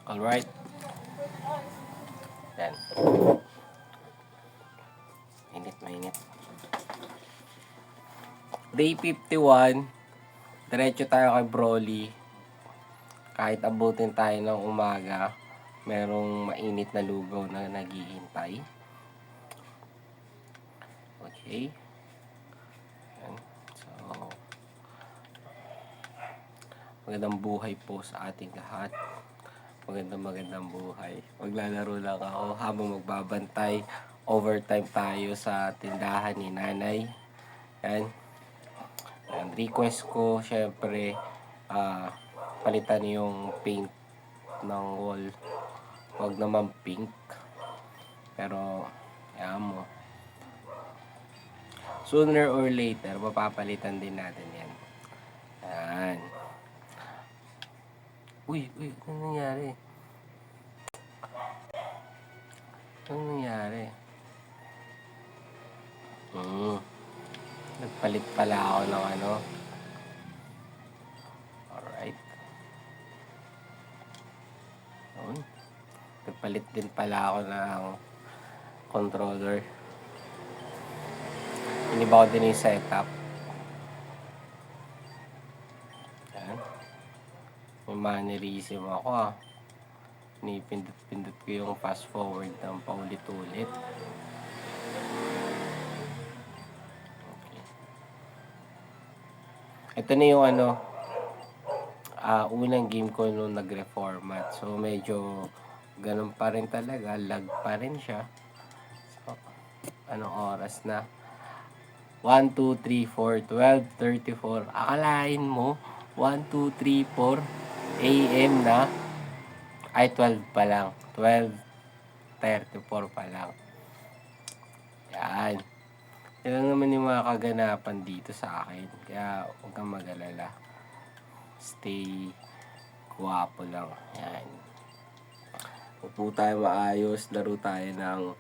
Alright. Yan. Mainit. Day 51. Diretso tayo kay Broly. Kahit abutin tayo ng umaga, merong mainit na lugaw na naghihintay. Okay. Yan. So, magandang buhay po sa ating lahat. Magandang buhay. Maglalaro lang ako habang magbabantay. Overtime tayo sa tindahan ni nanay. Yan. Yan. Request ko, syempre, palitan yung paint ng wall. Huwag naman pink. Pero, yan mo. Sooner or later, mapapalitan din natin yan. Yan. Uy, ano nangyari? Nagpalit pala ako ng ano. Alright. Nagpalit din pala ako ng controller. Iniba ko din yung setup. Yan. May mannerism ako Pinipindot ko yung fast forward ng paulit-ulit. Okay. Ito na yung unang game ko nung nag-reformat. So medyo ganun pa rin talaga. Lag pa rin siya. So, anong oras na? 1, 2, 3, 4, 12:34. Akalain mo, 1, 2, 3, 4 AM na. Ay, 12 pa lang. 12:34 pa lang. Yan. Yan lang naman yung mga kaganapan dito sa akin. Kaya huwag kang mag-alala. Stay guwapo lang. Yan. Upo tayo maayos. Laro tayo ng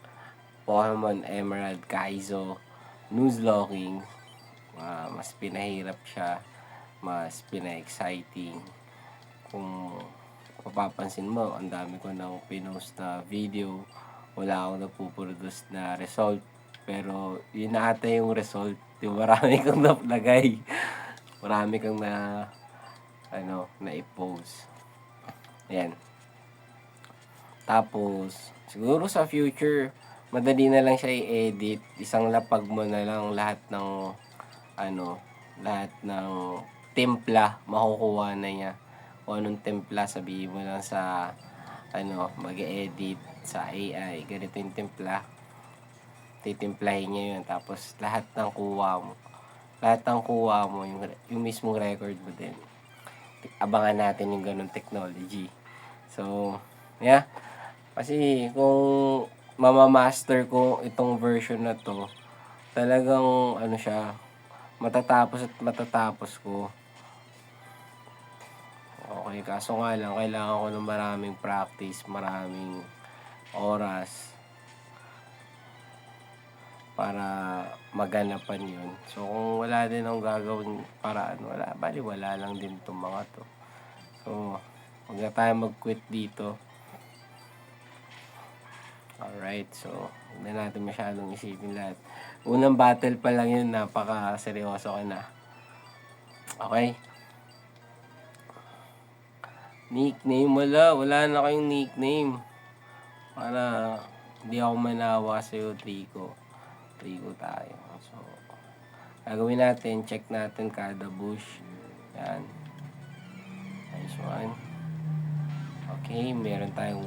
Pokemon Emerald Kaizo Nuzlocking. Mas pinahirap siya. Mas pina-exciting. Kung mapapansin mo, ang dami ko nang pinost na video. Wala akong napuproduce na result. Pero yun na ata yung result. Yung marami kang naplagay. Marami kang na-i-post. Ayan. Tapos, siguro sa future, madali na lang siya i-edit. Isang lapag mo na lang lahat ng timpla, makukuha na niya. Kung anong timpla, sabihin mo lang sa mag-edit sa AI. Ganito yung timpla. Titimplahin niya yun. Tapos lahat ng kuha mo, yung mismong record mo din. Abangan natin yung ganung technology. So, yeah. Kasi kung mamamaster ko itong version na to, talagang matatapos ko. Okay, kaso nga lang, kailangan ko ng maraming practice, maraming oras para maganapan yun. So, kung wala din akong gagawin paraan, wala lang din itong mga to. So, huwag na tayo mag-quit dito. Alright, so, huwag na natin masyadong isipin lahat. Unang battle pa lang yun, napaka-seryoso ka na. Okay? Nickname, wala na kayong nickname. Para hindi ako manawa sa'yo, Trico tayo. So, gagawin natin, check natin kada bush. Yan. Nice one. Okay, meron tayong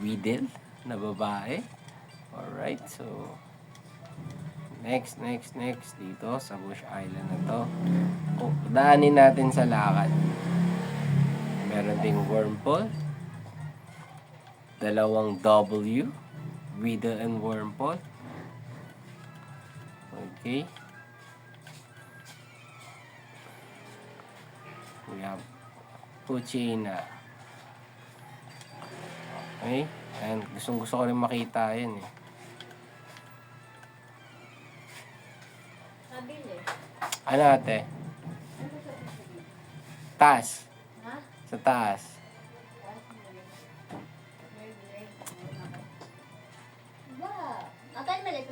Weedle na babae. Alright, so next dito sa Bush Island na to. Daanin natin sa lakad. Meron ding Wurmple. Dalawang W. Weedle and Wurmple. Okay. We have Poochyena. Okay. And gusto ko rin makita yun eh. Ano ate? Taas. Sa taas.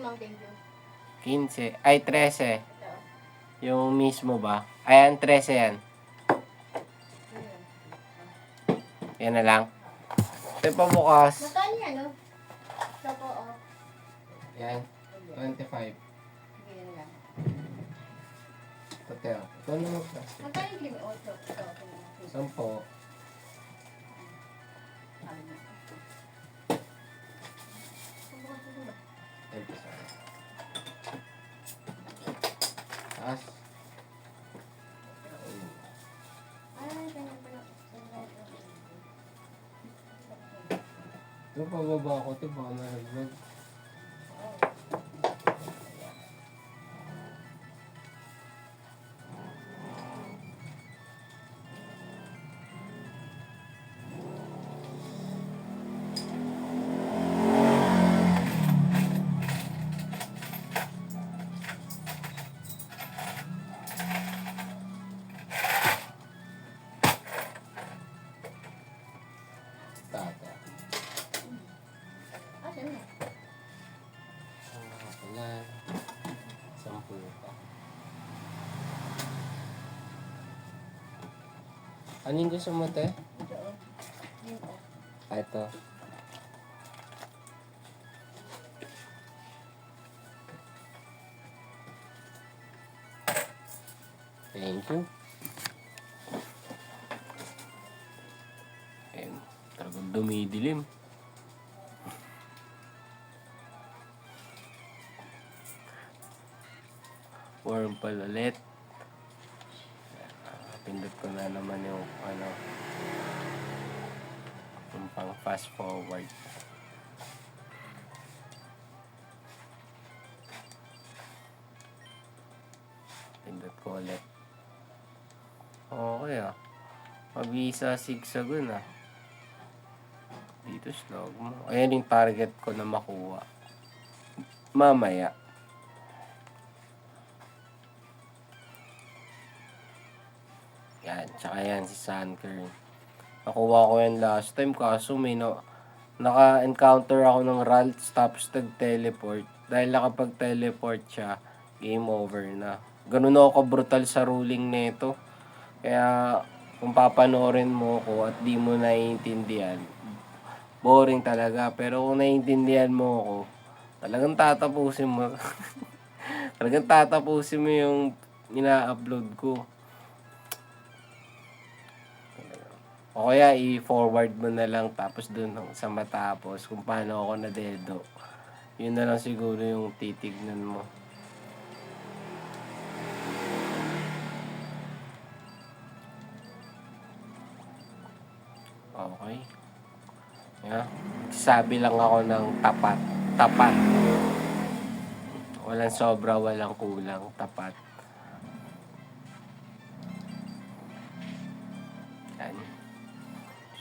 Mountain Dew. 15. Ay, 13. Ito. Yung mismo ba? Ayan, 13 yan. Ayun. Yan na lang. Ito pa bukas. Magkano yan, no? Ito po, oh. Yan. 25. Sige, yan lang. Ito, Teo. Ito na mag-plastic. Magkano yung cream? Oh, ito. Ito, okay na. 10. Sabi na. Ang bukas ito ba? Ay, sorry. Taas. Ay, ganyan pala. Ito, pababa ko. Ito, baka nalaglag. Tata. Ah, saan na? Wala. 10 pa. Ano yung gusto mo, te? Ito, oh. Yun, oh. Ito. Thank you. Ayan. Talagang dumidilim. Warm pala ulit. Pindot ko na naman yung yung pang fast forward. Pindot ko ulit. Okay ah. Mabisa zigzagon ah. Dito slog mo. Ayan yung target ko na makuha. Mamaya. Yan. Tsaka yan si Sunkern. Nakuha ko yan last time kaso may naka-encounter ako ng Ralts tapos nag-teleport. Dahil nakapag-teleport siya, game over na. Ganun ako brutal sa ruling nito. Kaya kung papanoorin mo ko at di mo naiintindihan, boring talaga. Pero kung naiintindihan mo ko, talagang tatapusin mo. Talagang tatapusin mo yung ina-upload ko. O kaya i-forward mo na lang tapos dun sa matapos kung paano ako nadedo. Yun na lang siguro yung titignan mo. Okay. Yeah. Sabi lang ako ng tapat. Tapat. Walang sobra, walang kulang. Tapat. Yan.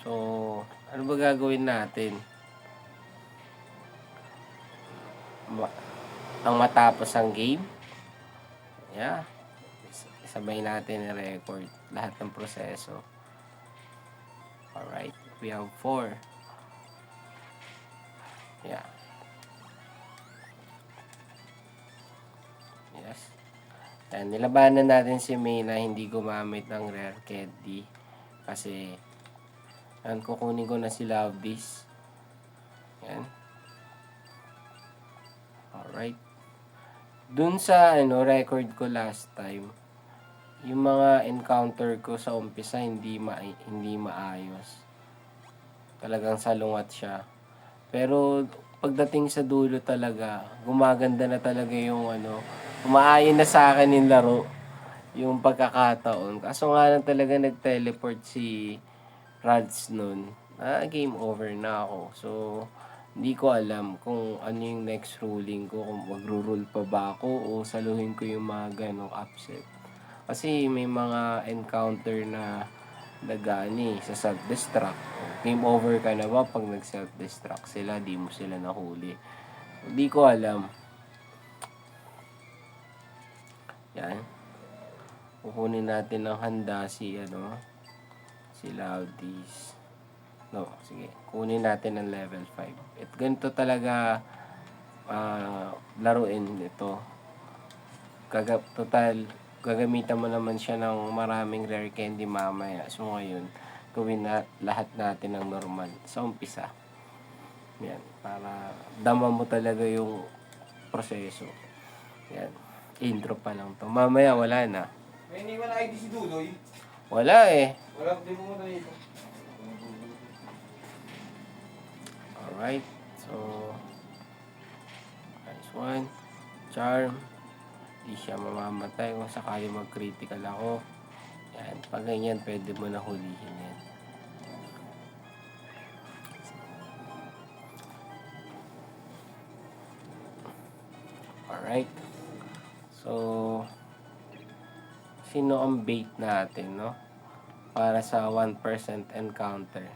So, ano ba gagawin natin? Ang matapos ang game? Yeah. Isabay natin i-record lahat ng proseso. Alright. We have 4. Yeah. Yes. Yan. Nilabanan natin si May na hindi gumamit ng rare candy. Kasi, yan, kukunin ko na si Lovebies. Yan. Alright. Dun sa record ko last time, yung mga encounter ko sa umpisa hindi maayos. Talagang salungat siya. Pero pagdating sa dulo talaga, gumaganda na talaga yung umaayon na sa akin yung laro, yung pagkakataon. Kaso nga lang talaga nag-teleport si Rads nun. Game over na ako. So, hindi ko alam kung ano yung next ruling ko, kung magro-rule pa ba ako o saluhin ko yung mga ganong upset. Kasi may mga encounter na sa self-destruct. Game over ka na ba pag nag-self-destruct sila, di mo sila nahuli. Hindi ko alam. Yan. Kukunin natin ng handa si Loudis. No, sige. Kunin natin ng level 5. At ganito talaga laruin ito. Total, gagamitan mo naman siya ng maraming rare candy mamaya. So ngayon, gawin na lahat natin ng normal sa umpisa. Yan, para dama mo talaga yung proseso. Yan, intro pa lang to. Mamaya wala na. May iniwan na ID si Dudoy. Wala eh. Wala, di mo muna dito. Alright, so nice one. Charm. Di siya mamamatay kung sakali mag-critical ako. Yan, pag ganyan, pwede mo na hulihin yan. Alright. So, sino ang bait natin, no? Para sa 1% encounter.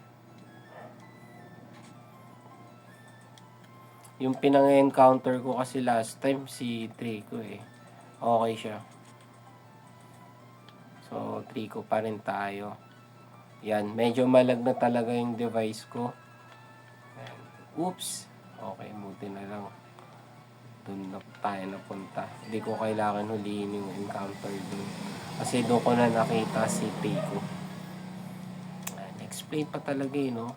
Yung pinang-encounter ko kasi last time, si Trico eh. Okay siya. So, Trico pa rin tayo. Yan, medyo malag na talaga yung device ko. Yan. Oops! Okay, buti na lang. Doon na tayo napunta. Hindi ko kailangan huliin yung encounter doon. Kasi doon ko na nakita si Trico. Yan, explain pa talaga eh, no?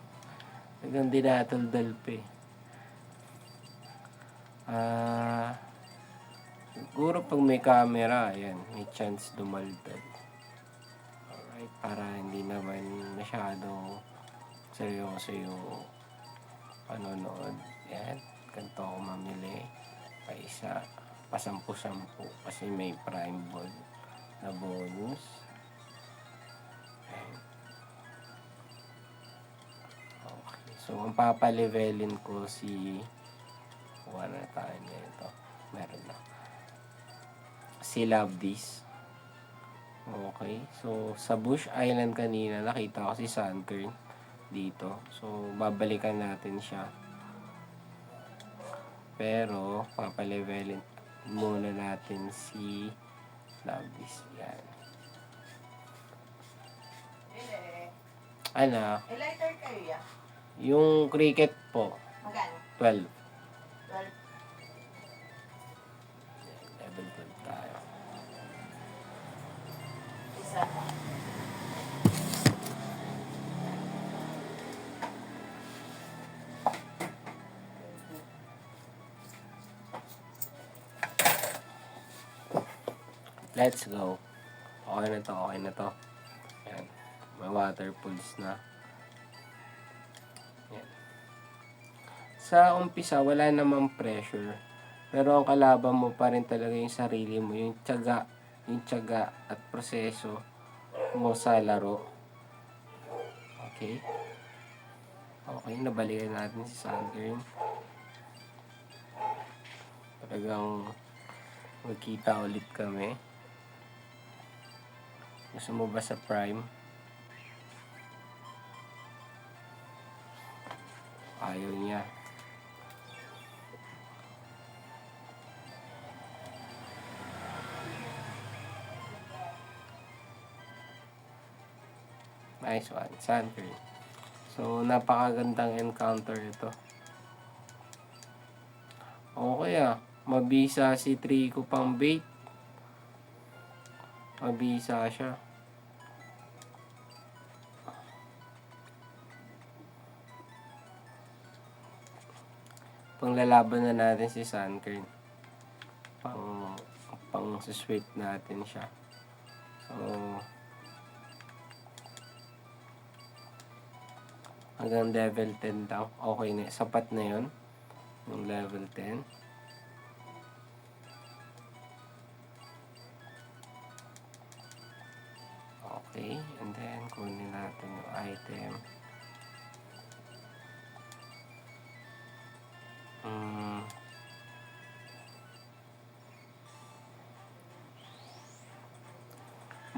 Hanggang dinataldal pa eh. Siguro pag may camera, ayan, may chance dumaldal. Alright, para hindi naman masyado seryoso yung panonood. Ayan, ganito ako mamili. Pa isa, pa 10-10 kasi may prime ball na bonus. Ayan. Okay, so ang papalevelin ko si kuha na tayo nito. Meron na. Si Love This. Okay. So, sa Bush Island kanina, nakita ko si Sunkern dito. So, babalikan natin siya. Pero, papalevelin muna natin si Love This. Yan. Ano? lighter kayo ya? Yung cricket po. Magkano? 12. 12. Level 12 tayo. Isa. Let's go. Okay na to, okay na to. Yan. May water pools na. Yan. Sa umpisa, wala namang pressure. Pero ang kalaban mo pa rin talaga yung sarili mo, yung tiyaga at proseso mo sa laro. Okay? Okay, nabalikan natin si Sunkern. Talagang magkita ulit kami. Gusto mo ba sa Prime? Ayaw niya. Nice one, Sunkern. So, napakagandang encounter ito. Okay ah. Mabisa si Trico pang bait. Mabisa siya. Panglalaban na natin si Sunkern. Pang sweep natin siya. So, hanggang level 10 lang. Okay na. Sapat na yun. Yung level 10. Okay. And then, kunin natin yung item.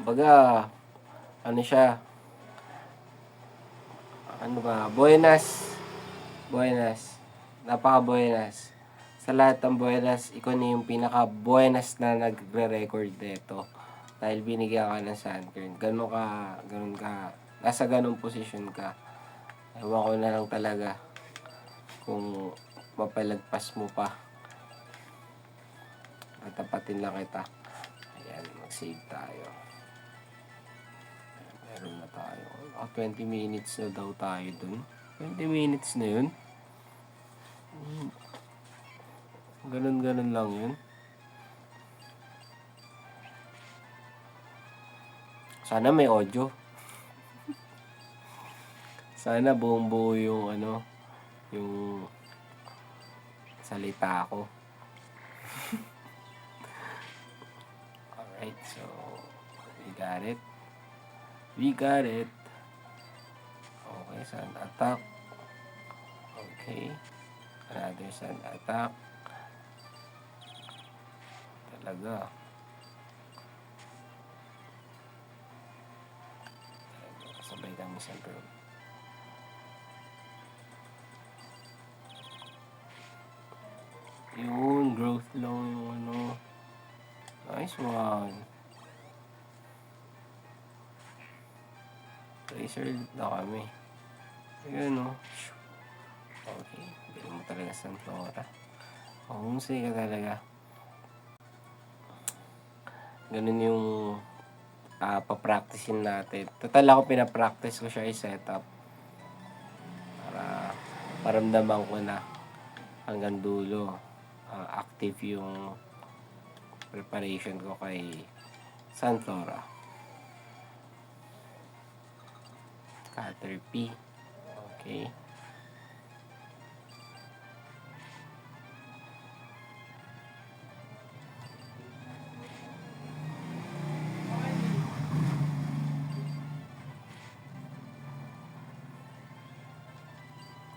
Baga, ano siya? Ano ba? Buenas. Buenas. Napaka-buenas. Sa lahat ng buenas, ikaw na yung pinaka-buenas na nagre-record dito. Dahil binigyan ka ng Sunkern. Ganun ka, nasa ganung posisyon ka. Ewan ko na lang talaga kung mapalagpas mo pa Tatapatin lang kita. Ayan, mag-save tayo. Ayan, meron na tayo. 20 minutes na daw tayo dun. 20 minutes na yun. Ganun-ganun lang yun. Sana may audio. Sana buong buo yung yung salita ko. Alright, so we got it. We got it. Okay, sand attack. Okay. Another sand attack. Talaga. Sabay kami sa group. Yun, growth lang yung Nice one. Tracer na kami. Ayan o. Okay. Bili mo talaga Sunflora. Humusay ka talaga. Ganun yung papracticein natin. Total ako pinapractice ko siya i-setup. Para paramdaman ko na hanggang dulo. Active yung preparation ko kay Sunflora. Caterpie. Okay.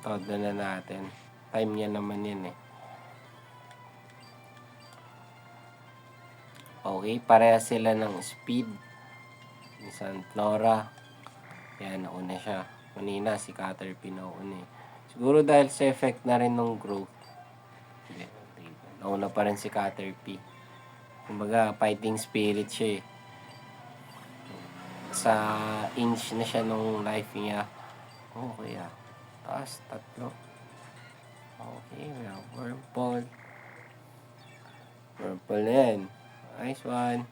Todo na natin. Time niya naman yan eh. Okay, pareha sila ng speed. Ni Sunflora. Yan, nauna siya. Kanina, si Caterpie nauna eh. Siguro dahil sa effect na rin ng growth. Nauna pa rin si Caterpie. Kumbaga, fighting spirit siya eh. Sa inch na siya nung life niya. Okay ah. Taas, 3. Okay, we have Wurmple. Wurmple na yan. Nice one.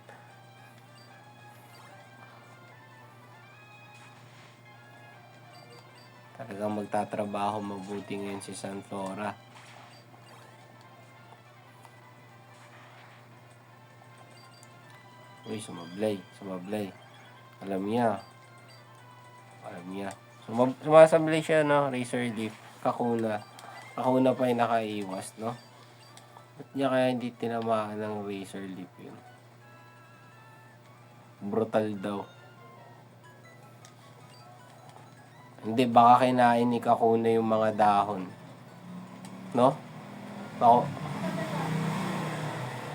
Talagang magtatrabaho mabuti ngayon si Sunflora. Uy, sumablay. Alam niya. Sumasablay siya, no? Razor Leaf. Kakuna pa yung nakaiwas, no? Ba't niya kaya hindi tinamaan ng Razor Leaf yun? Brutal daw. Hindi, baka kinain ni Kakuna yung mga dahon. No?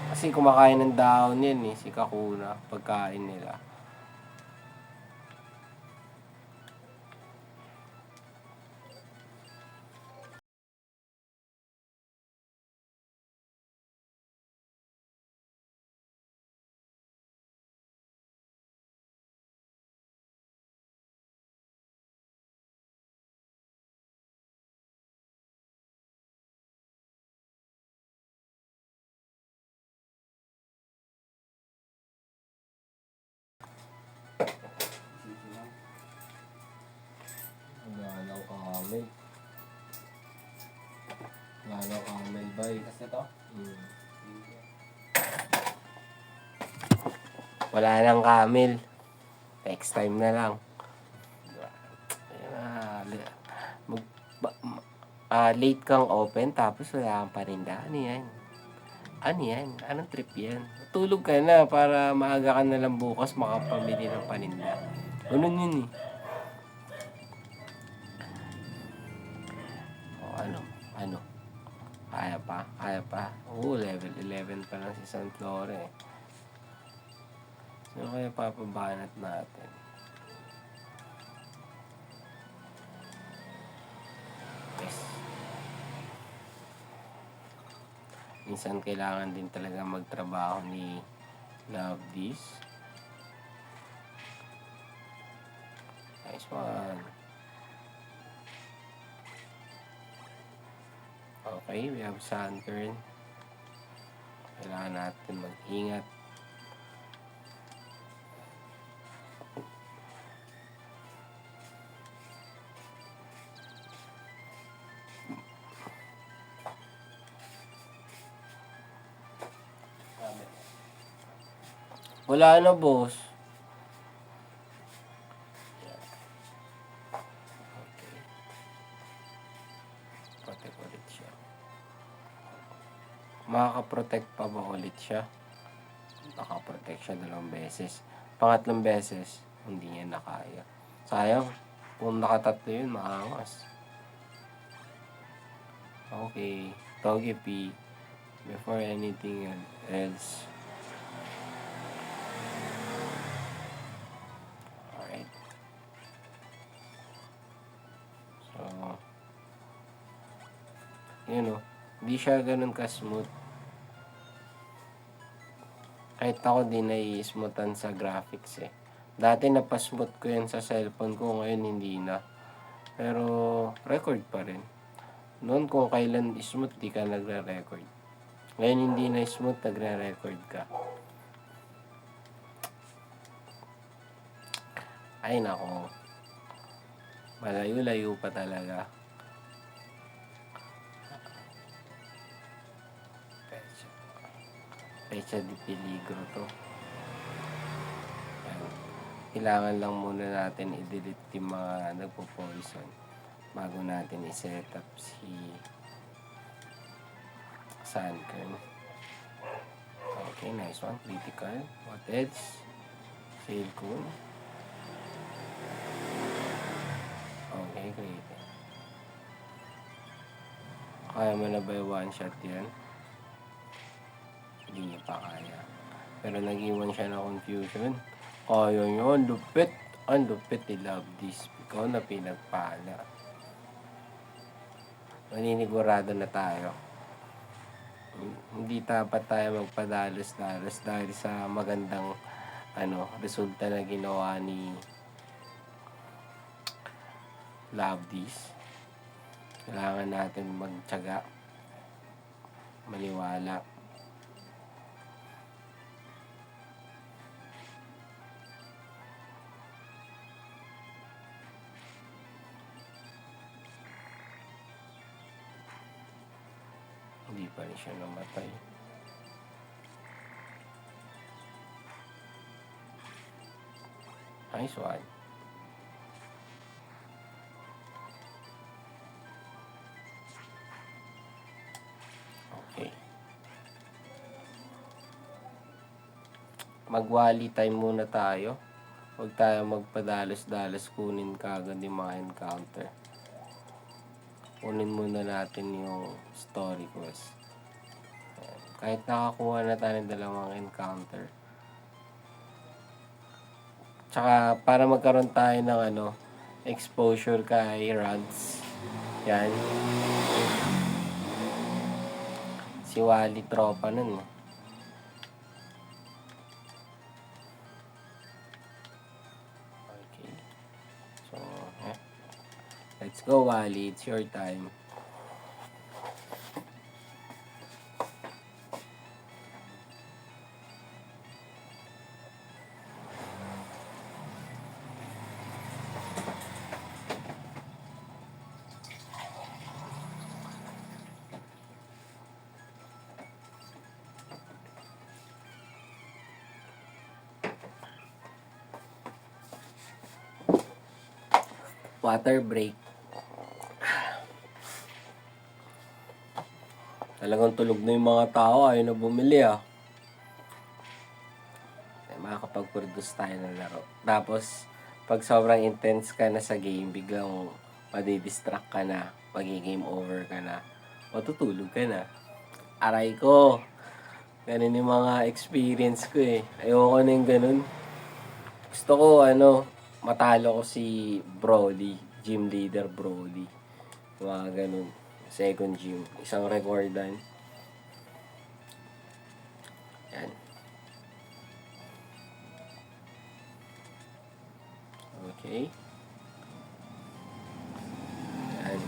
Kasi kumakain ng dahon yan eh, si Kakuna, pagkain nila. Galaw kamay bay. Kasi to? Wala nang camel. Next time na lang. Late kang open tapos wala kang paninda. Ano yan? Anong trip yan? Tulog ka na para maaga ka na lang bukas makapamili ng paninda. Ganun yun eh. Ano? Kaya pa. Level 11 pa lang si Sunflora eh. So kaya papabanat natin. Yes. Minsan kailangan din talaga magtrabaho ni Love This. Nice one. Okay, we have Saturn. Kailangan natin mag-ingat. Wala na, boss. Okay. Protect ulit siya. Makaka-protect pa ba ulit siya? Naka-protect siya 2 beses. Pangatlong beses, hindi niya nakaya. Sayang. Kung nakatatlo yun, maangas. Okay. Togepi. Before anything else. Alright. So, yun o. Hindi siya ganun ka-smooth. Kahit ako din nai-smoothan sa graphics eh. Dati napasmooth ko yan sa cellphone ko, ngayon hindi na. Pero, record pa rin. Noon kung kailan smooth, di ka nagre-record. Ngayon hindi na smooth, nagre-record ka. Ay nako. Malayo-layo pa talaga. Pecha di peligro to. Ayan. Kailangan lang muna natin i-delete yung mga nagpo-poison bago natin i-set up si Sunkern. Okay, nice one. Critical. What else? Sailcoon. Okay, great. Kaya mo na ba yung one shot yan? Hindi niya pa kaya. Pero nag-iwan siya ng confusion. Kaya nyo, ang lupit. Ang lupit, I love this. Ikaw na pinagpala. Maninigurado na tayo. Hindi dapat tayo magpadalos-dalos dahil sa magandang resulta na ginawa ni Love This. Kailangan natin magtiyaga, maniwala. Hindi pa rin siya namatay. Nice one. Okay. Mag-wally time muna tayo. Huwag tayo magpadalos-dalos, kunin kagad yung mga encounter. Kunin muna natin yung story quest. Ayan. Kahit nakakuha na tayo ng 2 encounter. Tsaka para magkaroon tayo ng exposure kay Rods. Yan. Si Wally tropa nun. Okay. So, let's go, Wally. It's your time. Water break. Talagang tulog na yung mga tao, ayaw na bumili makakapag-produce tayo ng laro. Tapos, pag sobrang intense ka na sa game, biglang madidistract ka na, mag-game over ka na, matutulog ka na. Aray ko! Ganun yung mga experience ko eh. Ayoko na yung ganun. Gusto ko matalo ko si Brody, gym leader Brody. Mga ganun. Second gym. Isang recordan. Yan. Okay. Yan.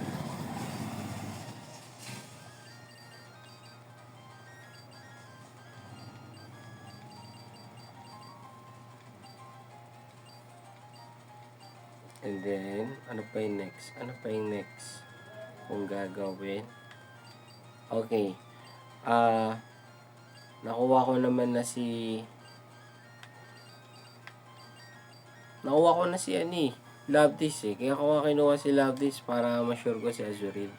And then, ano pa yung next? Ano pa yung next? Kung gagawin. Okay. Nakuha ko naman na Lovedis eh. Kaya ko nga kinuha si Lovedis para ma-sure ko si Azuril.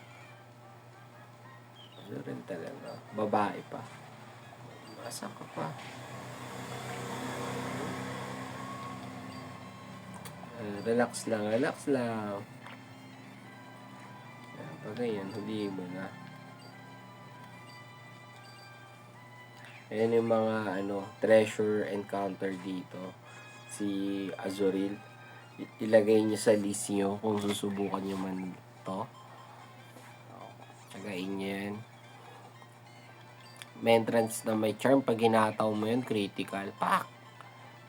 Azuril talaga. Babae pa. Asa ka pa? Relax lang, relax lang. Pag ganyan, huliin mo na. Ayan yung mga treasure encounter dito. Si Azuril. Ilagay niyo sa list niyo kung susubukan niyo man to. Tsagain niyo yan. May entrance na may charm. Pag ginataw mo yun, critical. Pak!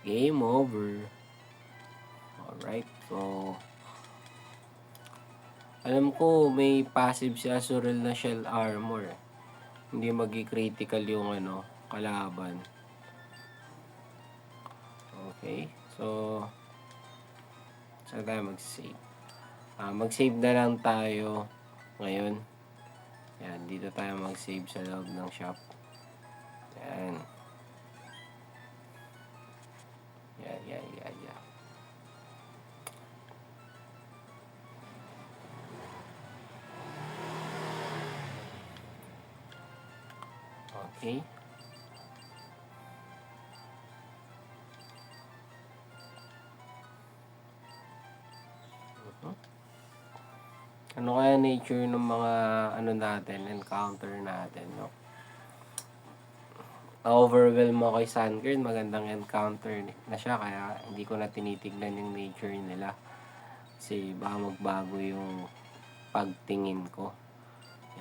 Game over. Alright, so alam ko may passive si Azuril na shell armor. Hindi magi-critical yung kalaban. Okay, so saan tayo mag-save? Mag-save na lang tayo ngayon. Yan, dito tayo mag-save sa loob ng shop. Yan. Yan. Okay. Ano kaya nature ng mga encounter natin, no? Overwhelm ako kay Sunkern, magandang encounter na siya, kaya hindi ko na tinitignan yung nature nila. Kasi baka magbago yung pagtingin ko.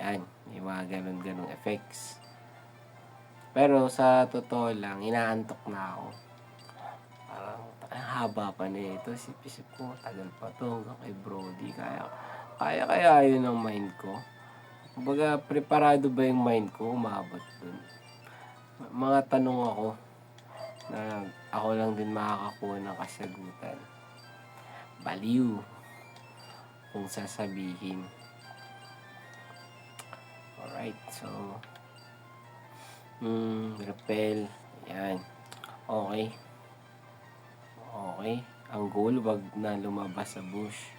Yan, may mga ganun effects. Pero sa totoo lang, inaantok na ako. Parang haba pa na ito. Isip ko, tagal pa to hanggang kay Brody. Kaya yun ang mind ko. Kumbaga, preparado ba yung mind ko umabot dun? Mga tanong ako na ako lang din makakakuha ng kasagutan. Baliw kung sasabihin. Alright, so repel. Yan. Okay. Ang goal, wag na lumabas sa bush.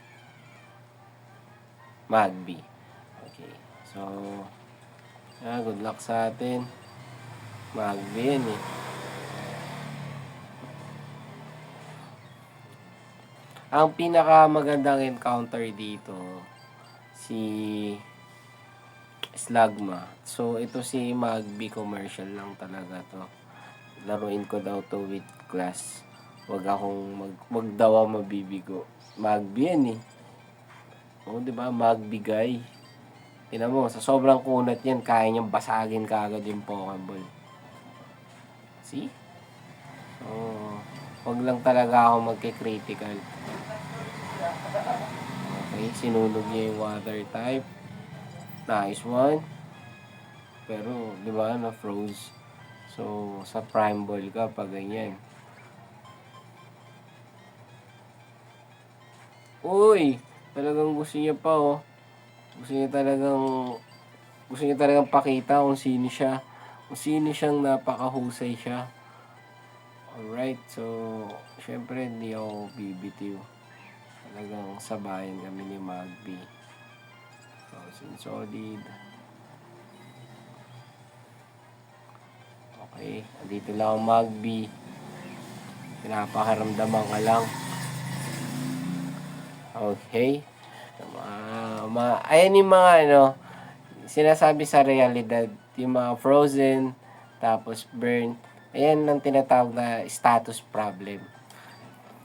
Magby. Okay. So, good luck sa atin. Magby yan eh. Ang pinakamagandang encounter dito, si Slugma. So, ito si Magby, commercial lang talaga to. Laruin ko daw to with class. Wag daw ako mabibigo. Magby yan eh. O, diba? Magbigay. Tingnan mo, sa sobrang kunat yan, kaya niyang basagin kaagad yung Pokeball. See? So, wag lang talaga ako magke-critical. Okay, sinunog niya yung water type. Nice one. Pero, di ba, na-froze. So, sa prime ball ka, pag ganyan. Uy! Talagang gusto niya pa, oh. Gusto niya talagang pakita kung sino siya. Kung sino siyang napakahusay siya. Alright, so, syempre, hindi ako bibitiw. Talagang sabayan kami ni Magby. Solid. Okay, dito lang ang Magby. Pinapakaramdaman ka lang. Okay. Ayan yung mga sinasabi sa realidad. Yung mga frozen, tapos burnt. Ayan ang tinatawag na status problem.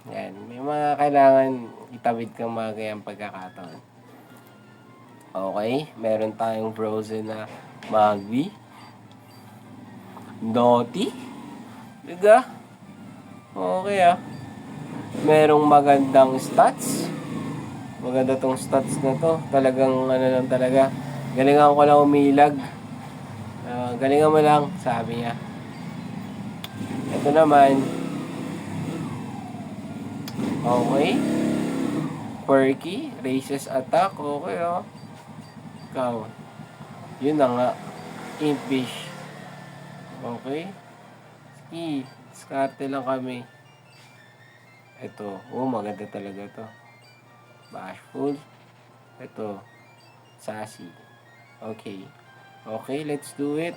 Yan. May mga kailangan itawid kang mga gayang pagkakataon. Okay. Meron tayong frozen na Magby. Naughty. Diga? Okay ah. Merong magandang stats. Maganda tong stats na to. Talagang lang talaga. Galingan ko lang umilag. Galingan mo lang, sabi niya. Ito naman. Okay. Perky, raises attack, okay oh. Ikaw. Yun na nga. Impish. Okay. Sige, diskarte lang kami. Ito, maganda talaga to. Bashful. Ito, sassy. Okay. Okay, let's do it.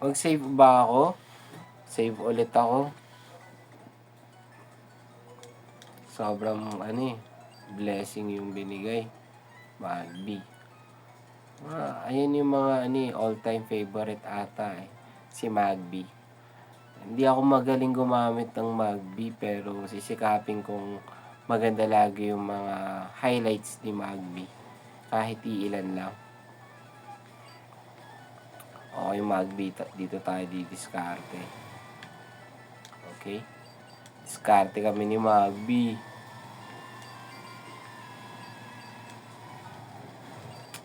Mag-save ba ako? Save ulit ako. Sobrang blessing yung binigay. Magbi. Ayan yung mga all-time favorite ata eh. Si Magbi. Hindi ako magaling gumamit ng Magbi pero sisikapin kong maganda lagi yung mga highlights ni Magbi. Kahit iilan lang. Okay, Magbi. Dito tayo didiskarte. Okay? Diskarte kami ni Magbi.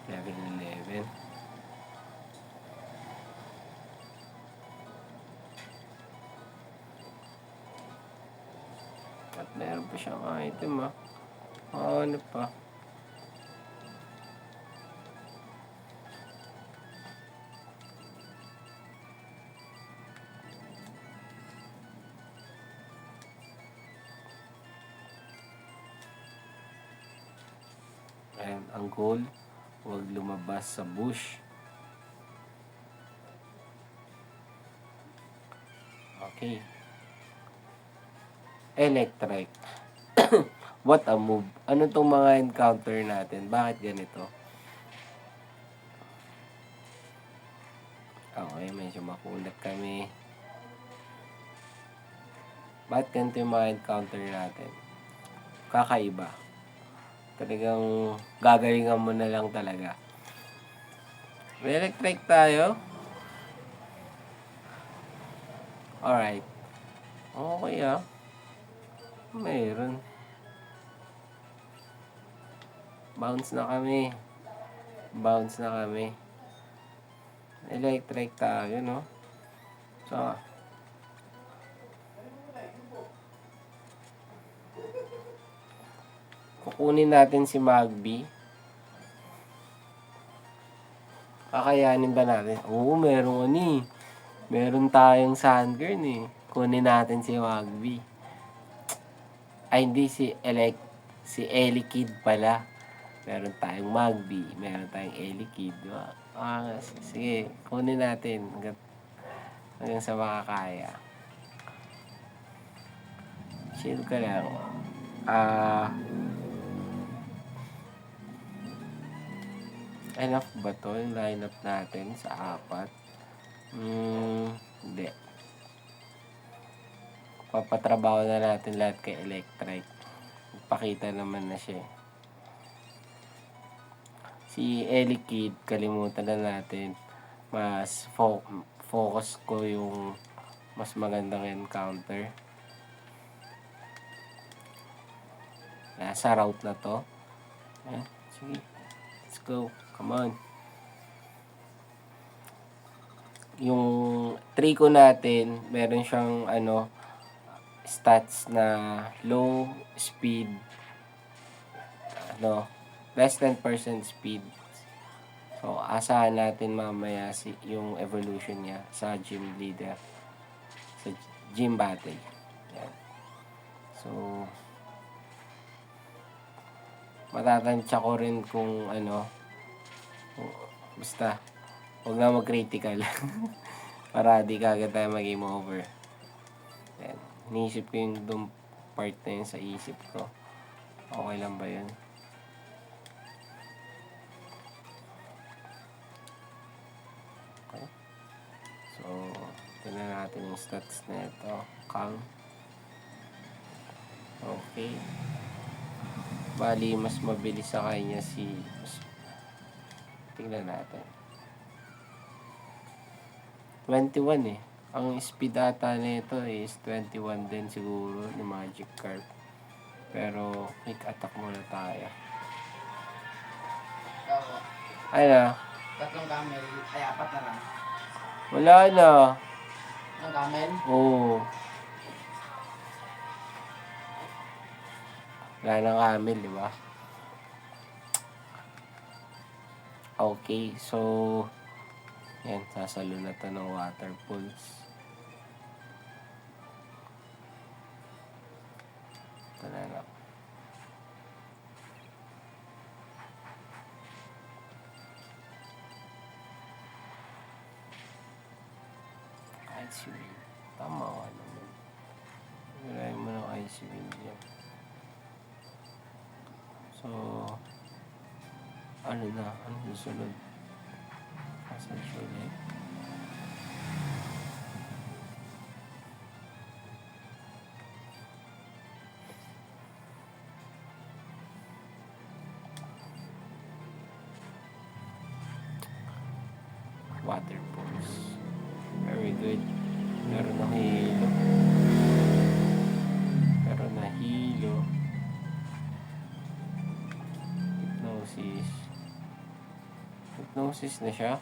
Level 11. At meron pa siyang item ano pa? Ayan, ang goal, huwag lumabas sa bush. Okay. Electric. What a move. Ano tong mga encounter natin? Bakit ganito? Okay, medyo makulat kami. Bakit ganito yung mga encounter natin? Kakaiba. Talagang gagalingan mo na lang talaga. May electric tayo. Alright. Okay Mayroon. Bounce na kami. Electric tayo, no? So, kukunin natin si Magbi. Kakayanin ba natin? Oo, meron tayong Sandgren eh. Kunin natin si Magbi. Ay, hindi si Elekid pala. Meron tayong Magbi, meron tayong Elekid. Sige, kunin natin hanggang sa makakaya. Chill ka lang. Enough ba to yung lineup natin sa 4? Hindi. Papatrabaho na natin lahat kay Electric. Pakita naman na siya. Si Ellie Kid, kalimutan na natin. Mas focus ko yung mas magandang encounter. Sa route na to. Sige. Let's go. Come on. Yung Trico natin, meron siyang stats na low speed, less than % speed. So, asahan natin mamaya yung evolution niya sa gym leader. Sa gym battle. Yan. So, matatansya ko rin kung basta, huwag na mag-critical. Para di kagad tayo mag-game over. Yan. Iniisip ko yung part na yun sa isip ko. Okay lang ba yun? Okay. So, tignan natin yung stats na ito. Kang. Okay. Bali, mas mabilis sa kanya tingnan natin. 21 eh. Ang speed ata nito is 21 din siguro ni Magikarp. Pero, quick attack muna tayo. Oo. Ano? 3 camel, ay 4 na lang. Wala na. Ang camel. Oo. Wala nang camel, di ba? Okay, so yan, sasalo na to ng water pools. Ito na lang. Ice cream. Tama ka naman. Gulayin mo ng ice cream dyan. So, ano na? Ano susunod? Asan siya ulit? Water pools. Very good. Meron na hilo. Meron na hilo. Hypnosis. Hypnosis na siya.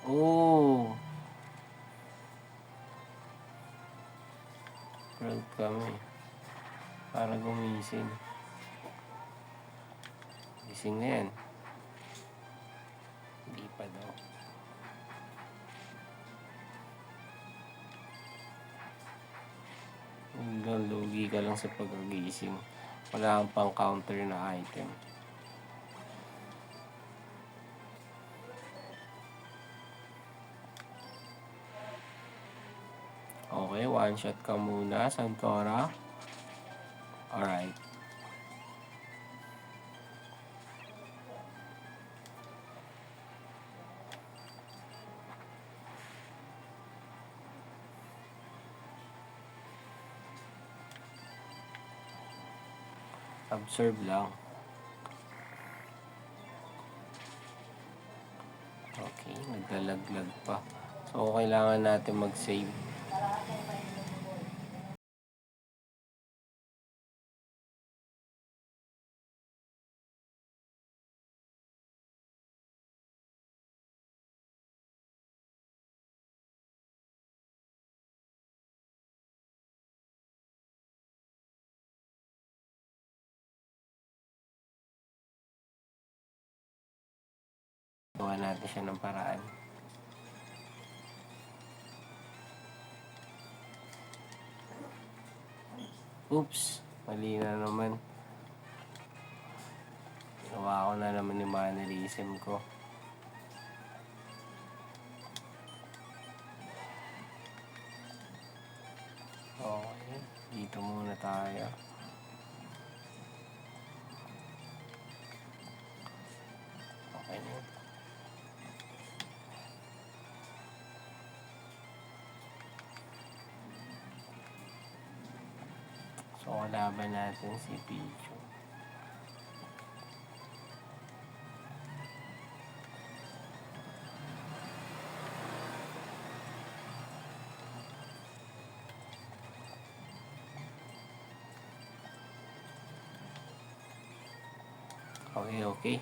Oh! Proud kami. Para gumising. Gising na yan. Hindi pa daw. Lugi ka lang sa pagkagising. Wala kang pang counter na item. Okay, one shot ka muna, Santora. Alright. Observe lang. Okay, naglalaglag pa. So, kailangan natin mag-save. Gawa natin siya ng paraan. Oops, mali na naman. Gawa ko na naman yung mannerism ko. Okay, dito muna tayo. Okay na. So, kalaban natin si Pichu. Okay.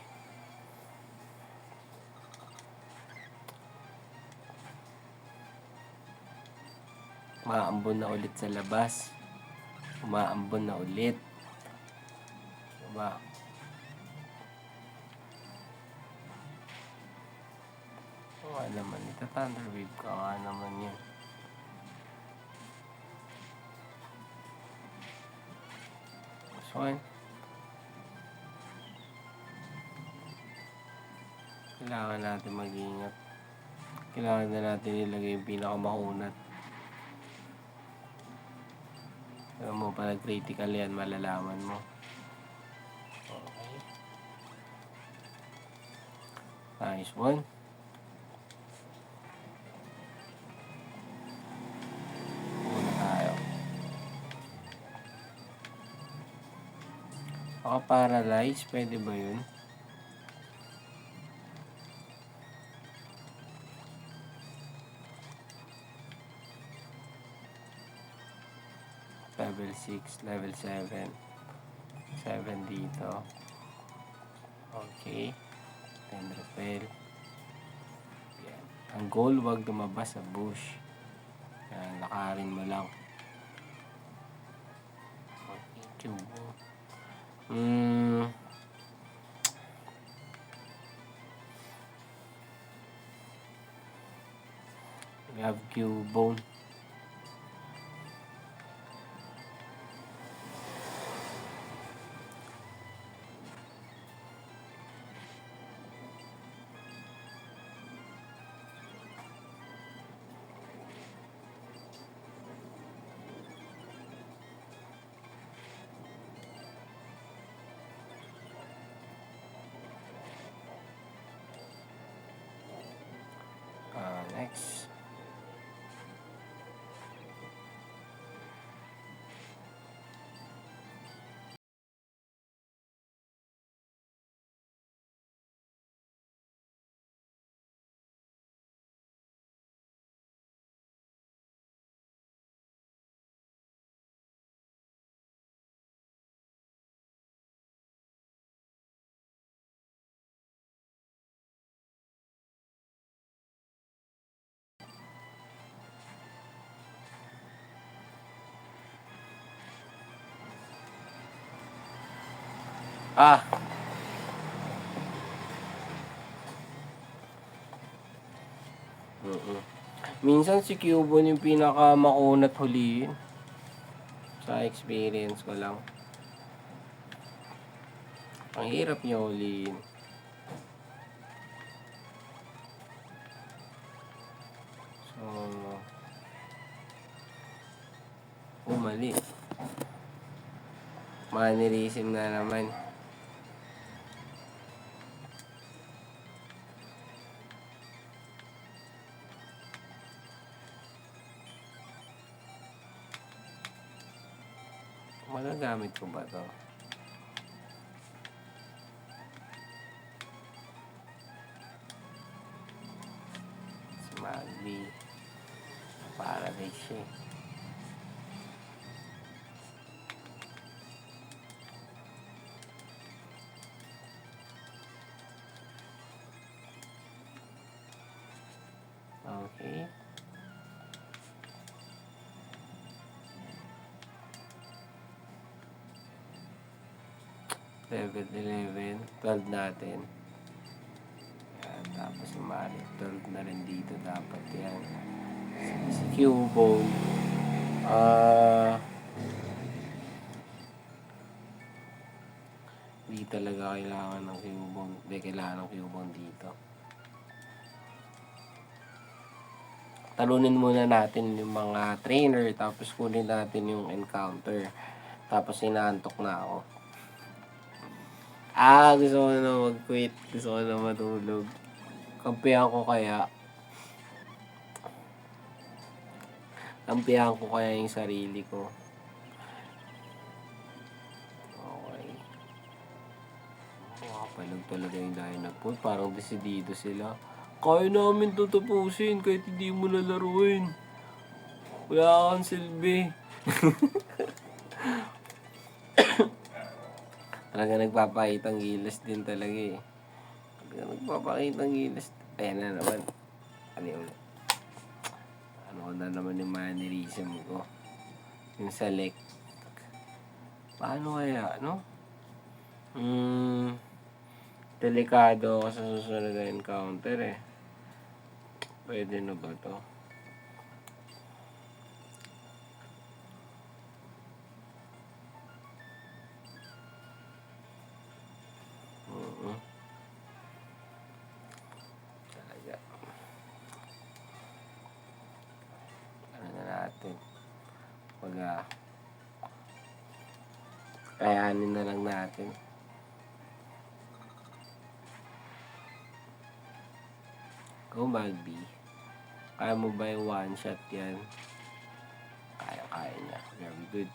Umaambon na ulit sa labas. Umaambon na ulit. Diba? Oo naman. Ito Thunder Wave ka nga naman yun. So, kailangan natin mag-ingat. Kailangan na natin ilagay yung pinakamahunat. Alam mo, pag critical yan, malalaman mo. Okay. Nice one. Una tayo. Paralyze, pwede ba yun? Level 6, level 7. 7 dito. Okay. Then repel. Yan. Ang goal, wag lumabas sa bush. Yan, lakarin mo lang. Okay, cube. We have Cubone. Next. Ah! Minsan si Cubone yung pinakamakunat huliin. Sa experience ko lang. Ang hirap niya huliin. So, mali. Mannerism na naman. Magagamit ko ba to? Smiley. Paradise siya eh. Okay. Level 11, 12 natin. Yan, tapos yung mali, 12 na rin dito dapat yan. Si Cubone, di talaga kailangan ng Cubone. Hindi kailangan ng Cubone dito. Talunin muna natin yung mga trainer, tapos kunin natin yung encounter. Tapos inaantok na ako. Gusto ko na mag-quit. Gusto ko na matulog. Kampihan ko kaya yung sarili ko. Okay. Makapalag talaga yung Dynapod. Parang desidido sila. Kaya namin to tapusin kahit hindi mo lalaruin. Wala kang silbi. Talaga nagpapakitang gilas din talaga eh. Talaga nagpapakitang gilas. Ayan na naman. Ano na naman yung mannerism ko. Yung select. Paano kaya, no? Delikado ako sa susunod na encounter eh. Pwede na ba to? Talaga. Ano na natin? Kayanin na lang natin. Go Magby. Kaya mo ba yung one shot yan? Kaya niya. Very good.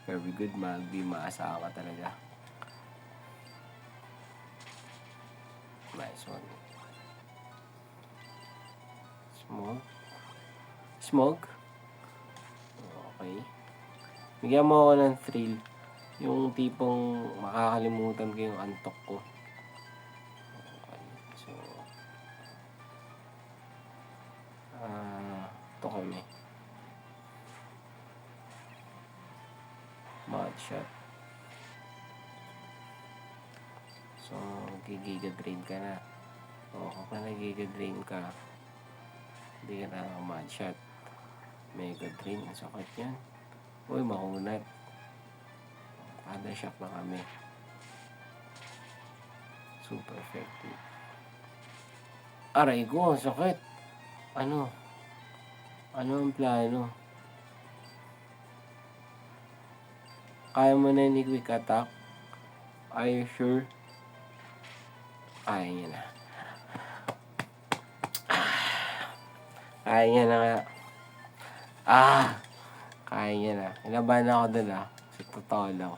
Very good Magby. Maasahan ka talaga. Nice one. Smog? Okay. Bigyan mo ako ng thrill. Yung tipong makakalimutan ko yung antok ko. Okay. kami. Mud shot. So, giga-drain ka na. O, kapag nagiga-drain ka, hindi ka na mud shot. Mega drain. Ang sakit yan. Uy, mahunat. Kada shock na kami. Super effective. Aray ko, sakit. Ano? Ano ang plano? Kaya mo na ni quick attack? Are you sure? Kaya niya na. Kaya niya na nga. Kaya niya na. Inabahan ako dun Sa totoo lang.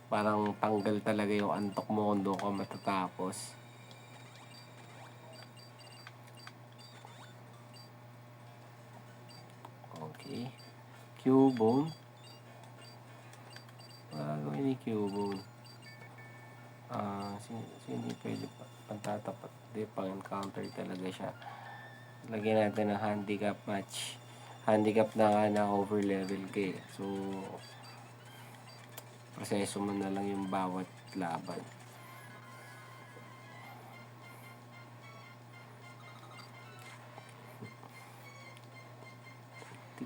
Parang tanggal talaga yung antok mo kung doon ka matatapos. Okay. Cubone. Gawin ni Cubone. Hindi pwede pantatapat. Hindi, pang-encounter talaga siya. Lagyan natin ng handicap match. Handicap na over level ka eh. So, proseso mo na lang yung bawat laban.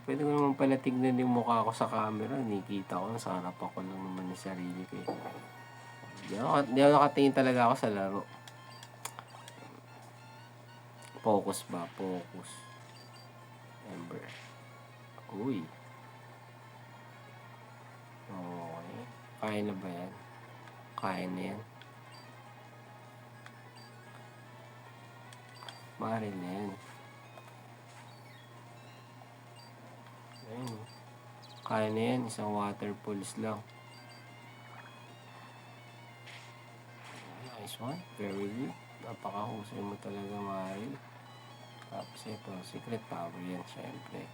Pwede ko naman pala tignan yung mukha ko sa camera. Nakikita ko, nasa harap ako lang naman yung sarili ko. Di ako nakatingin talaga ako sa laro. Focus ba? Focus. Ember. Uy. Okay. Kaya na ba yan? Kaya na yan. Maaari na yan. Ayun. Kaya na yan. Isang water pulse lang. Nice one. Very good. Napakahusay mo talaga, Maril. Tapos ito, secret power yan, syempre.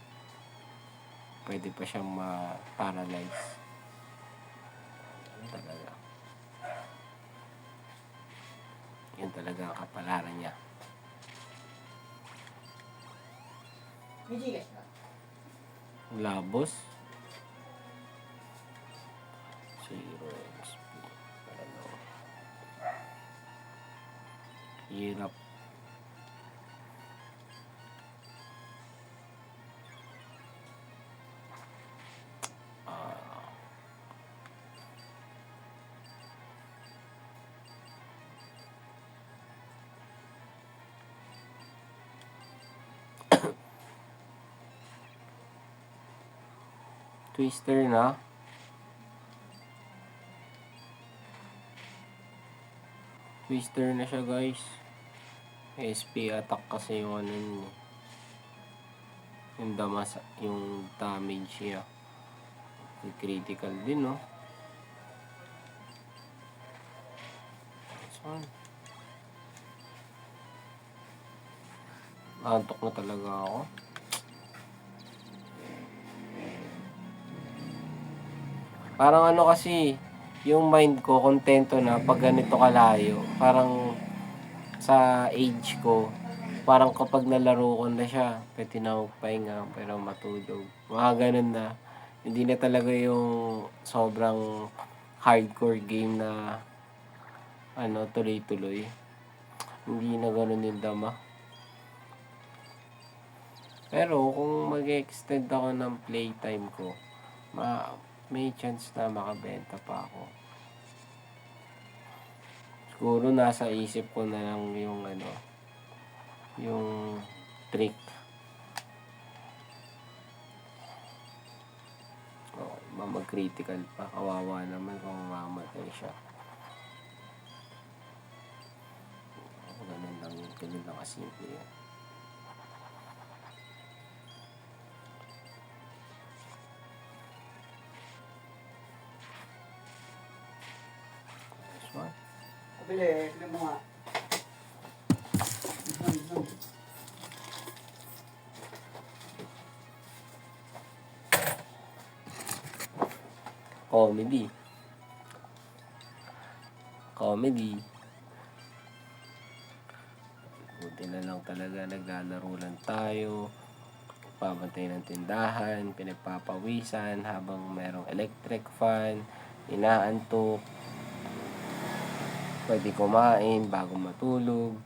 Pwede pa siyang ma-paralyze. Yan talaga. Yan talaga ang kapalaran niya. May gigas na. Labos. 0 XP. Ano? Hirap. Twister na. Twister na siya, guys. SP attack kasi yung ano yun. Yung damas, yung damage niya. Yung critical din, no? This one. Antok na talaga ako. Parang ano kasi, yung mind ko, kontento na pag ganito kalayo. Parang sa age ko, parang kapag nalaro ko na siya, pwede na ako pahinga, pero matulog. Mga ganun na. Hindi na talaga yung sobrang hardcore game na tuloy-tuloy. Hindi na ganun yung dama. Pero kung mag-extend ako ng playtime ko, may chance na makabenta pa ako. Siguro nasa isip ko na lang yung yung trick. Mag-critical pa. Kawawa naman kung mamatay siya. Ganun lang yun. Ganun lang kasimple yan. Kabili, bili mo nga. Comedy. Comedy. Good Buti na lang talaga naglalaro lang tayo. Pabantay ng tindahan, pinagpapawisan habang merong electric fan, inaantok, pwede kumain bago matulog.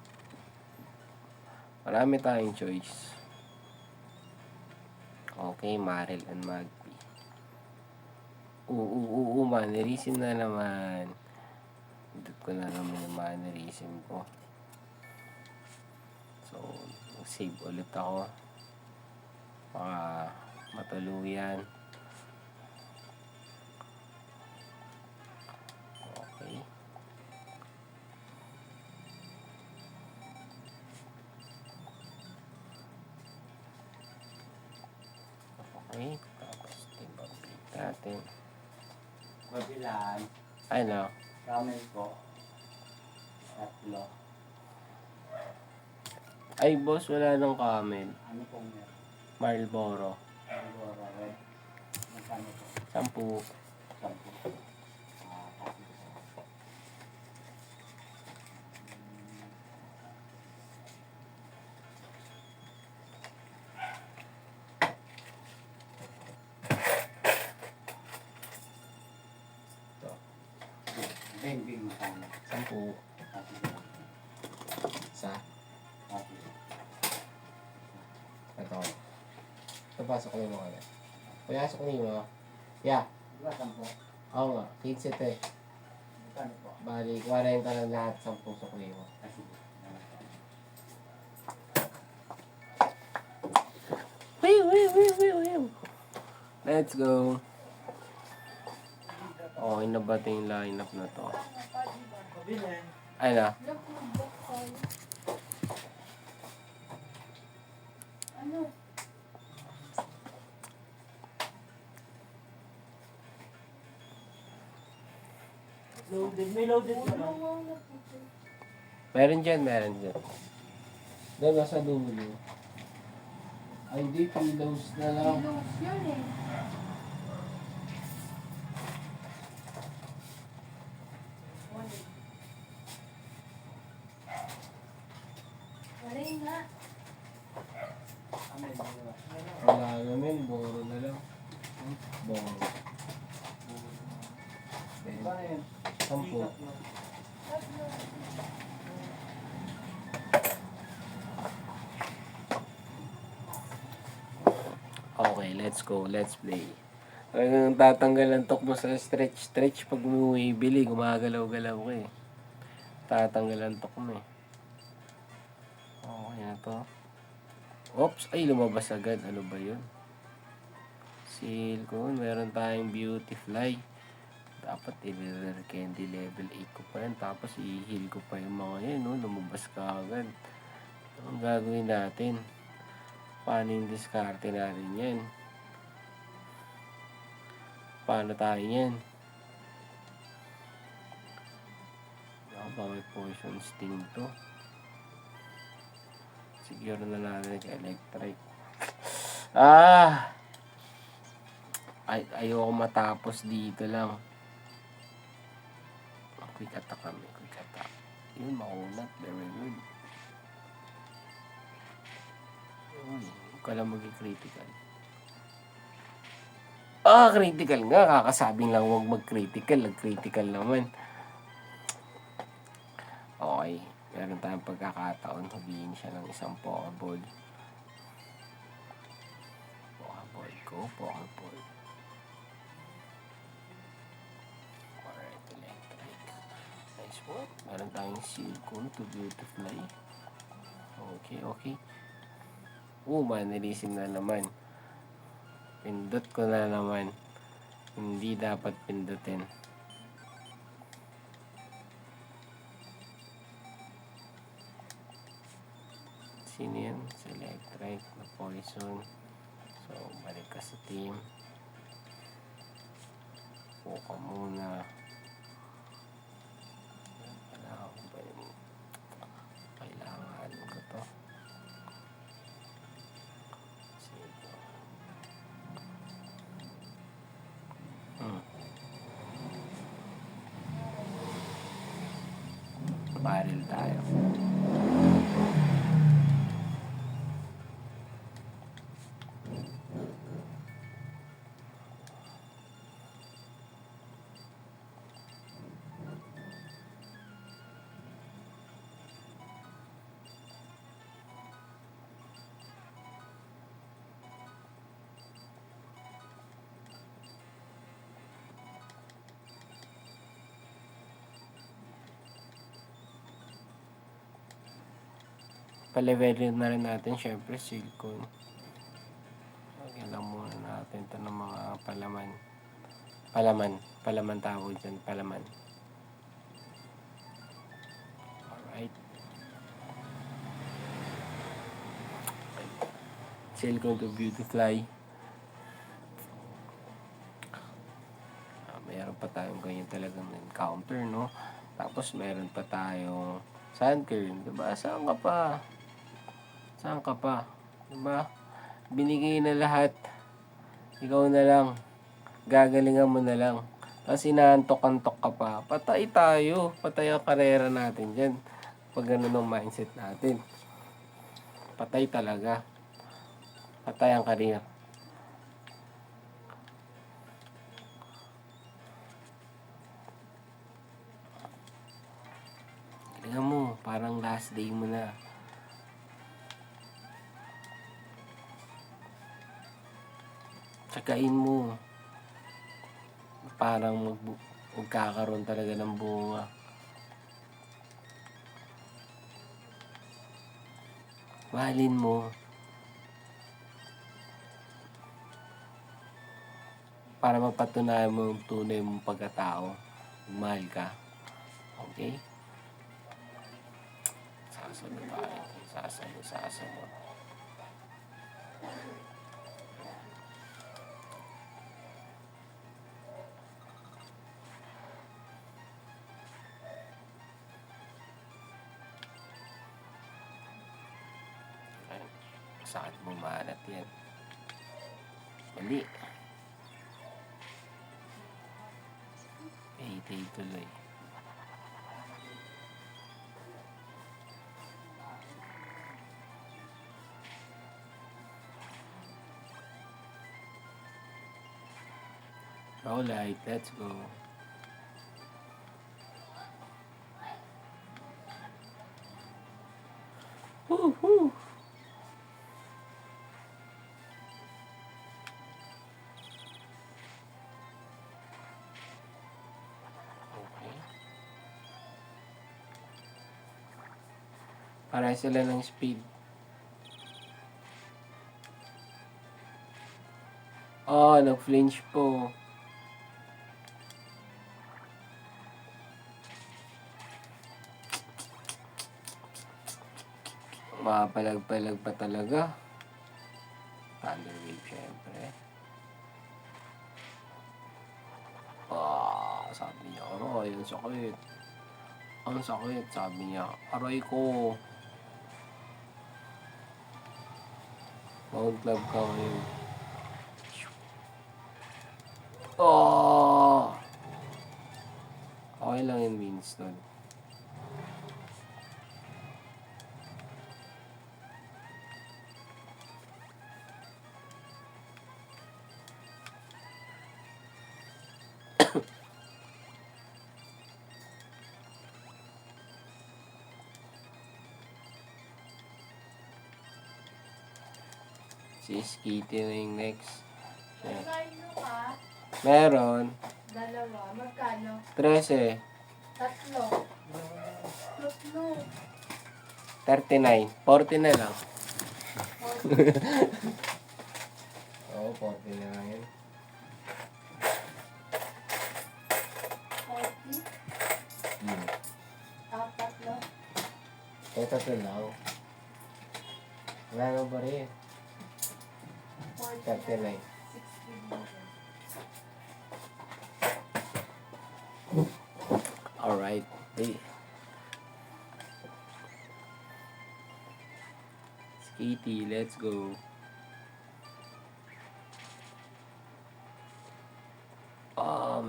Marami tayong choice. Okay, Maril and Magpi. Mannerism na naman. Dito ko na naman yung mannerism ko. So, save ulit ako. Baka matuluyan. Okay. Okay. Tapos, timbang natin. Mabilan. Ano? Ramen po. Tatlo. Ay, boss, wala nang comment. Ano pong meron? Marlboro. Marlboro Red. Magkano po? 10. 10. Tatlo. Ito. Bing magkano? 10. Tatlo. Isa. Tatlo. Ito. Ito, pasok ko yung mga ano. Payasok ko mo. Yeah. Diba 10? Oo nga. 15 ito eh. Magkano po? Bali, 40 lang lahat. 10 sa kuya mo. Kasi. Let's go. Okay na ba ito yung lineup na to? Mabilan. Ay na. Ano? Loaded. May loaded Ano naman. nga Meron dyan, meron dyan. Doon, nasa dulo. Ay, di, pillows na lang. Pillows yun eh. Wala yun nga. Amen. Wala naman, boro na lang. Boro. Paano yun? 10. Okay, let's go. Let's play. Talagang tatanggal ang tok mo sa stretch pag bumibili. Gumagalaw-galaw ka eh. Tatanggal ang tok mo eh. Okay na to. Oops! Ay, lumabas agad. Ano ba yun? Silicone. Meron tayong Beautifly. Dapat i-rare candy level 8 ko pa yan. Tapos i-heal ko pa yung mga yan. No? Lumabas ka agad. Ang gagawin natin? Paano yung diskarte natin yan? Paano tayo yan? Baka may poison sting to. Siguro na natin electric. Ayoko matapos dito lang. Quick attack kami. Quick attack. Yun, makunat. Very good. Huwag ka lang mag-critical. Critical nga. Kakasabing lang huwag mag-critical. Nag-critical naman. Okay. Meron tayong pagkakataon. Hubihin siya ng isang Pokeball. Pokeball ko. Pokeball. Alright. Electric. Nice one. Meron tayong Silicone to Beautifly. Okay. Mannerism na naman. Pindot ko na naman. Hindi dapat pindutin. Sino yan? Sa electric na poison. So, balik ka sa team. Puka muna. Kailangan ko ba yung kailangan ko to? Barrel tayo. Palevelin na rin natin, syempre, silicone. Lagyan lang muna natin ito ng mga palaman. Palaman tawag dyan, palaman. Alright. Silicone to beautify. Mayroon pa tayong ganyan talagang encounter, no? Tapos meron pa tayong suncurl, diba? Saan ka pa? Saan ka pa? Diba? Binigay na lahat. Ikaw na lang. Gagalingan mo na lang. Tapos inaantok-antok ka pa. Patay tayo. Patay ang karera natin dyan. Pag ganun ang mindset natin. Patay talaga. Patay ang karir. Galingan mo. Parang last day mo na. Tsagain mo. Parang magkakaroon talaga ng bunga. Mahalin mo. Para mapatunayan mo yung tunay mong pagkatao. Mahal ka. Okay? Sasunod tayo. Sasunod. Sakit mo maanat yan. Mali. Tay tuloy. Alright, let's go. Woo-hoo! Para sila ng speed. Oh, nag-flinch po. Mapalag-palag pa talaga. Thunder wave, syempre. Sabi niya, aray, ang sakit. Ang sakit, sabi niya. Aray ko. Mount Club ka ngayon. Okay lang yung Winston. Si Skitty na yung next. Magkano ka? Meron. Dalawa. Magkano? 13. Tatlo. 39. 40 na lang. Oo, 40 na lang yun. 40. Tatlo. Ito lang. Wala nang ba rin? 39. 60. Alright. Hey. Skitty, let's go.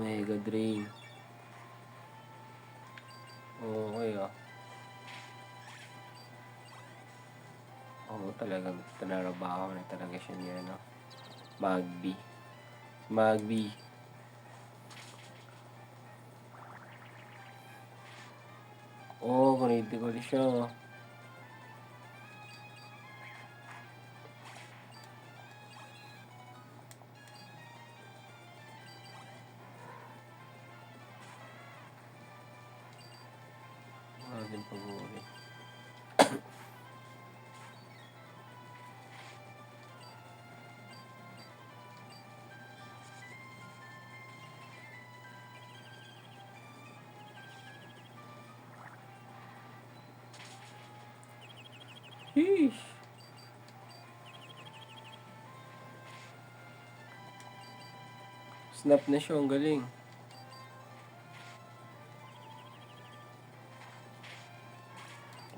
Mega Drain. Okay Oo, talagang tinarabaho na talaga siya niya, no? Magby. Critical siya. Natin pag-uli. Sheesh. Snap na siya, ang galing.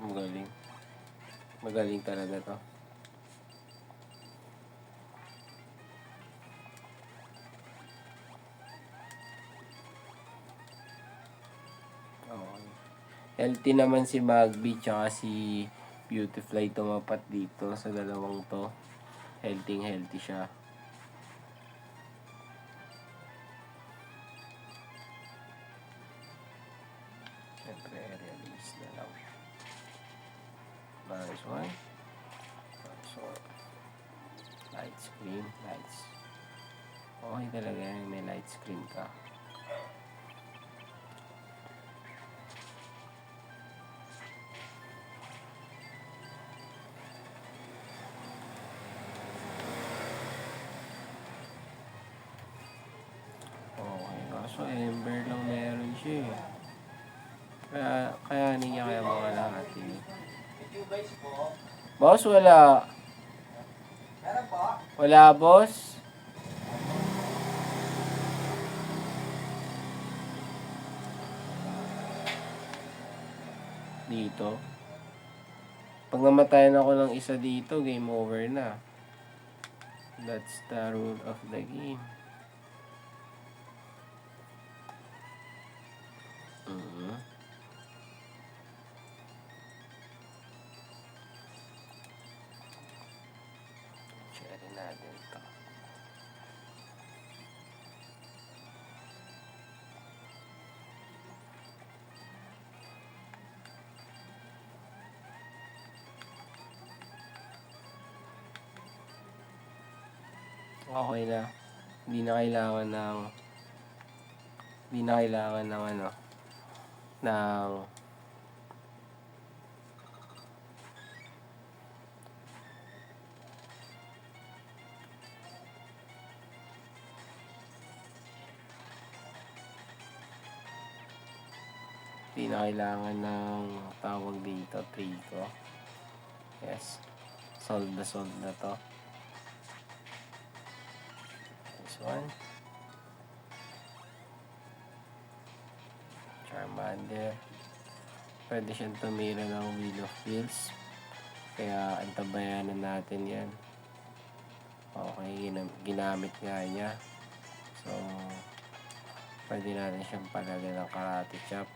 Magaling. Magaling talaga to. Okay. Healthy naman si Magby tsaka si Beautifly tumapat dito sa dalawang to. Healthy siya. Siyempre, release na lang. Nice one. Nice one. Light screen. Lights. Okay talaga yan. May light screen ka. Okay. Kaso Ember lang meron siya eh. Kaya hindi niya kaya mga lahat eh. Boss, wala. Meron po? Wala, boss. Dito. Pag namatayan ako ng isa dito, game over na. That's the rule of the game. Share natin ito. Okay na. Hindi na kailangan ng ano ng hindi na kailangan ng tawag dito, trigo. Yes. Solve na to. This one. Charmander. Pwede siyang tumira ng Wheel of Wheels. Kaya antabayanan natin yan. Okay, ginamit nga niya. So, pwede natin siyang palagyan ng karate chop.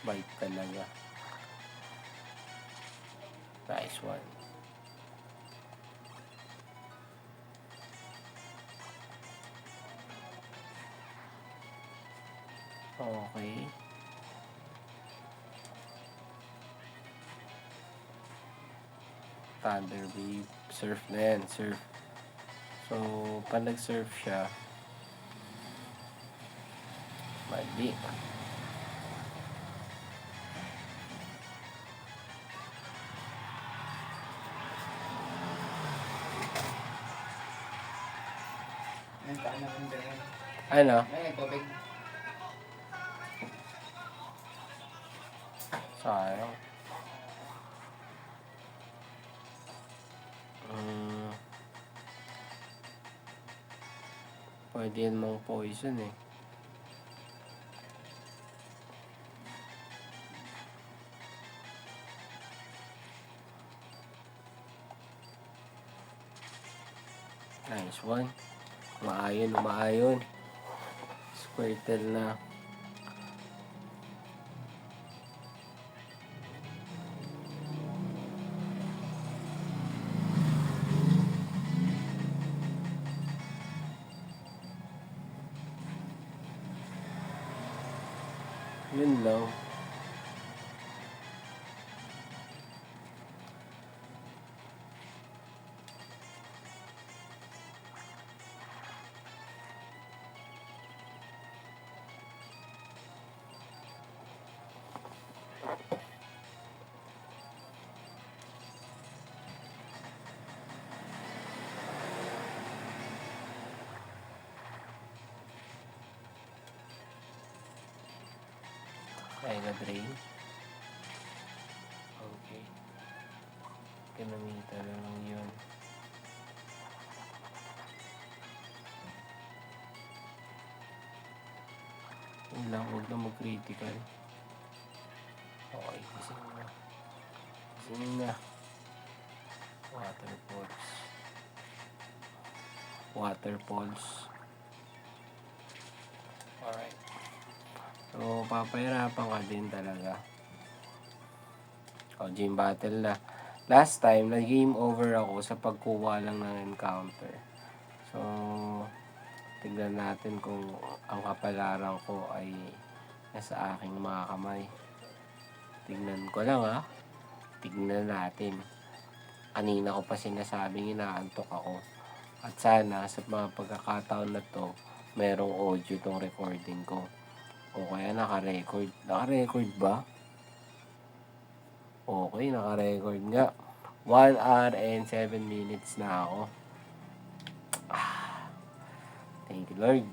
Bite talaga. Nice one. Okay. Thunder Wave. Surf na yan. Surf. So, pag nag-surf siya, mali. Ano? Sayang. Pwede yan mang poison eh. Nice one. Umaayon. Squirtle na. Yun lang. Mega Drain. Okay. Kinamita na lang yun. Yun lang, huwag na mag-critical. Okay, gising na. Gising na. Waterfalls. Waterfalls. Alright. So, papahirapan ka din talaga. O, gym battle na. Last time, nag-game over ako sa pagkuha lang ng encounter. So, tignan natin kung ang kapalaran ko ay nasa aking mga kamay. Tignan ko lang ha. Tignan natin. Kanina ko pa sinasabing inaantok ako. At sana sa mga pagkakataon na to, merong audio tong recording ko. O kaya naka-record. Naka-record ba? Okay, naka-record nga. 1 hour and 7 minutes na ako. Thank you, Lord.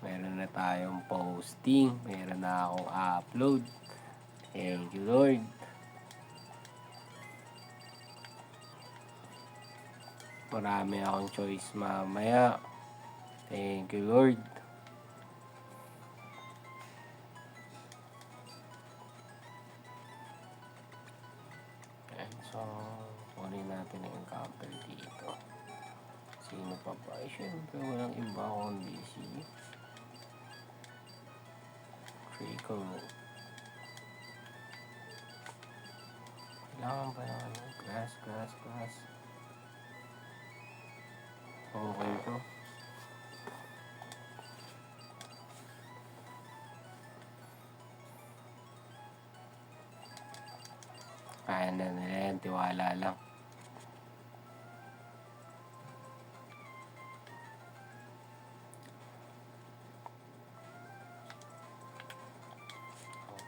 Meron na tayong posting. Meron na akong upload. Thank you, Lord. Marami akong choice mamaya. Thank you, Lord. So, kunin natin ang encounter dito. Sino pa ba? Eh, syempre, walang iba kundi si Trico. Kailangan ba ng ano? Grass. Okay po. Kaya na nila yan. Tiwala lang.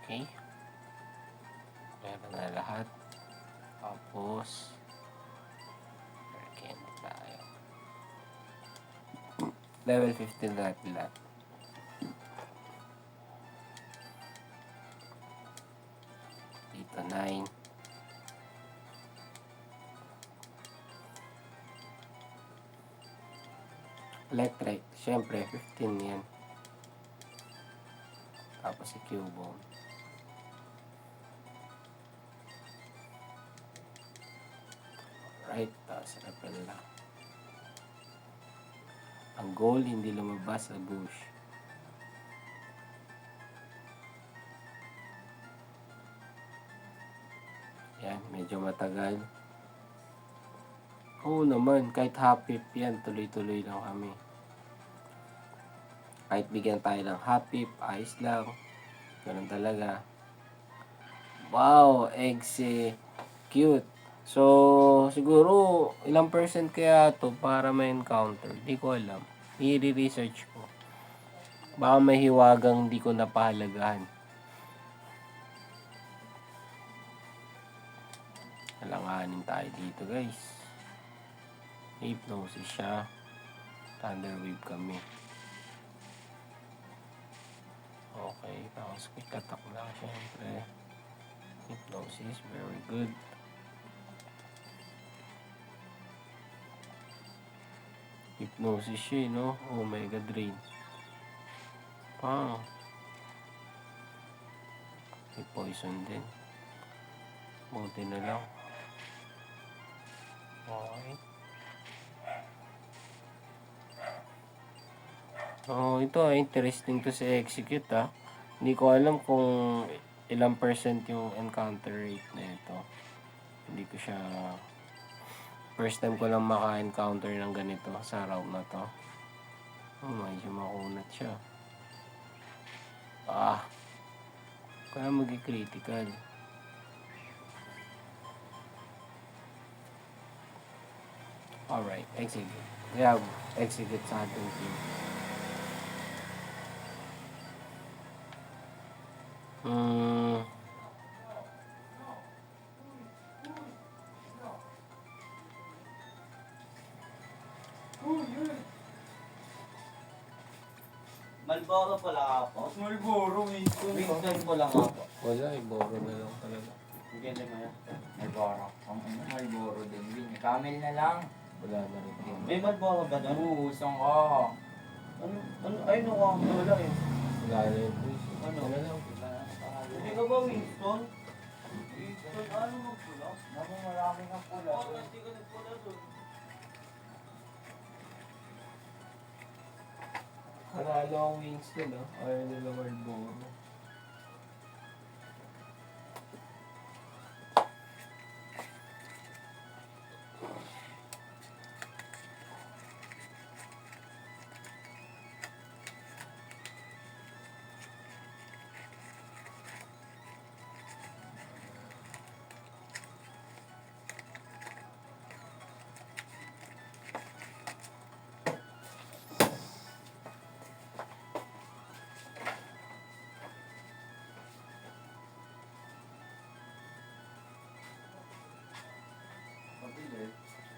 Okay. Meron na lahat. Tapos, again tayo. Level 15 lahat. Dito 9. Electric. Siyempre, 15 yan. Tapos si Cubone. Right, tapos repel lang. Ang goal, hindi lumabas sa bush. Yan, medyo matagal. Oo naman, kahit half-pip yan, tuloy-tuloy lang kami. Kahit bigyan tayo ng half-pip, ayos lang. Ganun talaga. Wow, execute. So, siguro, ilang percent kaya to para ma-encounter? Di ko alam. I-research ko. Baka may hiwagang di ko napahalagahan. Alanganin tayo dito, guys. Hypnosis siya. Thunder wave kami. Okay, tapos quick attack lang syempre. Hypnosis, very good. Hypnosis siya, no? Omega Drain. Ah. May poison din. Buti na lang. Okay. Oh, ito interesting to sa execute Hindi ko alam kung ilang percent yung encounter rate na ito. Hindi ko siya first time ko lang maka-encounter ng ganito sa route na to. Oh, medyo makunat siya. Kaya magi-critical. Alright, execute. We have execute sa ating team. Malboro pala ako. Malboro, Winston. Winston ko lang ako. Wala, iboro na lang talaga. Bigyan mo yan. Malboro. Malboro din. Camel na lang. Wala na rin. May Malboro ba doon? Oo, usang ka. Ay, nakuha mo wala eh. Wala na rin. Ano? Wala lang. Hindi ka ba Winston? Winston, ano magpula? Naku, marami kang pula. Oo, hindi ka nagpula doon. Panalo ang wings din, no? Ayaw nila Marlboro.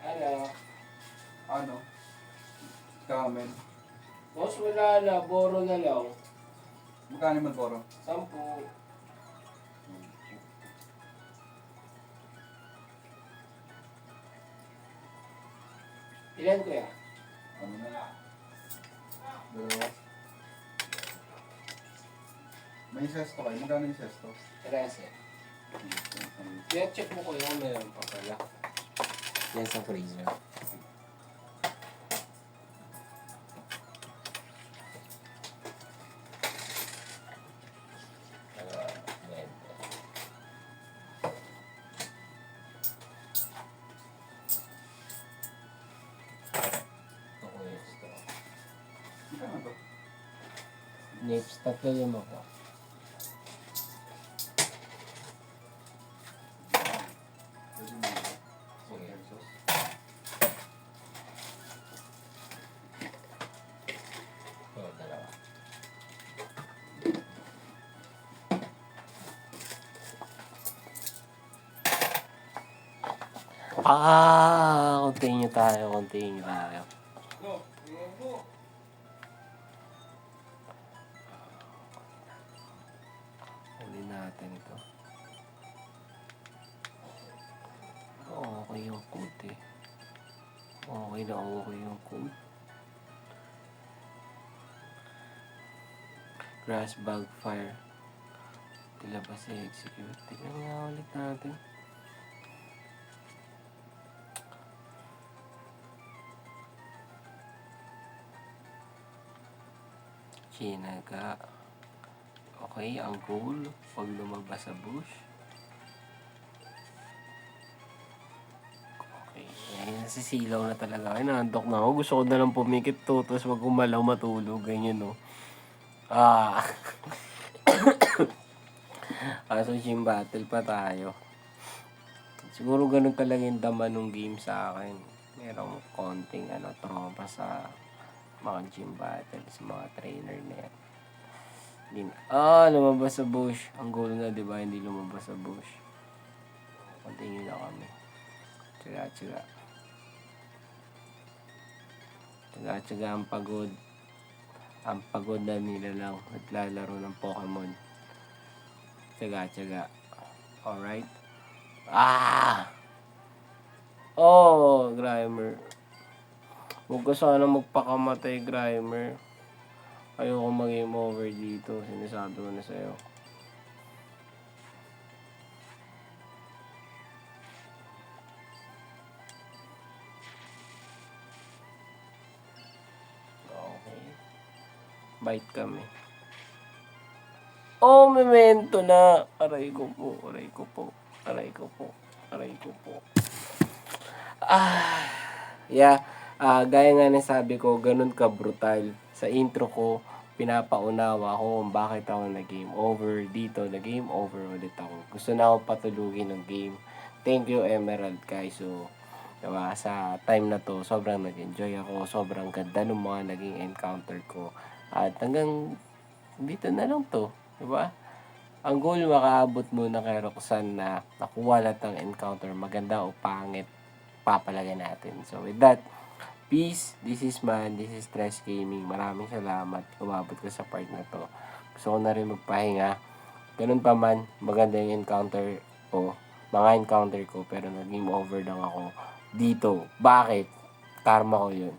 Ano? Ano? Camel. Boss, wala na. Boro na lang. Magkano yung Malboro? 10. Ilan kuya? Ano na? Dalawa. May sesto kayo. Magkano yung sesto? 13. Kaya check mo kuya kung meron pa pala. Yan sa freezer. Magkano to? Nips, 3 ako. Pwede mo ito. Sige. Pesos. Oo, 2. Continue tayo, continue tayo. Huli natin ito. Okay yung code eh. Okay na okay yung code. Grass bug fire. Tila ba si execute? Tignan nga ulit natin. Chinaga. Okay, ang goal. Pag lumabas sa bush. Okay. Ayan, nasisilaw na talaga. Ay, naandok na ako. Gusto ko na lang pumikit to. Tapos wag gumalaw matulog. Ganyan, no. Ah. Kaso gym battle pa tayo. Siguro ganun talaga yung dama ng game sa akin. Merong konting trauma sa mga gym battle, sa mga trainer na yan. Lumabas sa bush. Ang goal nga, di ba? Hindi lumabas sa bush. Continue na kami. Tsaga. Tsaga ang pagod. Ang pagod na nila lang naglalaro ng Pokemon. Tsaga. Alright? Grimer. Huwag ka sana magpakamatay, Grimer. Ayoko mag-game over dito. Sinasabi ko na sa'yo. Okay. Bite kami. Memento na. Aray ko po. Yeah. Gaya nga ng sabi ko, ganun ka brutal. Sa intro ko, pinapaunawa ko kung bakit ako na-game over dito. Na-game over ulit ako. Gusto na ako patulugin ng game. Thank you, Emerald, guys. So, diba, sa time na to, sobrang nag-enjoy ako. Sobrang ganda ng mga naging encounter ko. At hanggang dito na lang to. Diba? Ang goal, makaabot muna kay Roxanne na nakuha lahat ng encounter. Maganda o pangit, papalaga natin. So, with that, Peace, this is Man, this is Stress Gaming. Maraming salamat, umabot ka sa part na to. Gusto ko na rin magpahinga. Ganun pa man, maganda yung encounter ko. Mga encounter ko, pero nag-game over lang ako dito. Bakit? Karma ko yun.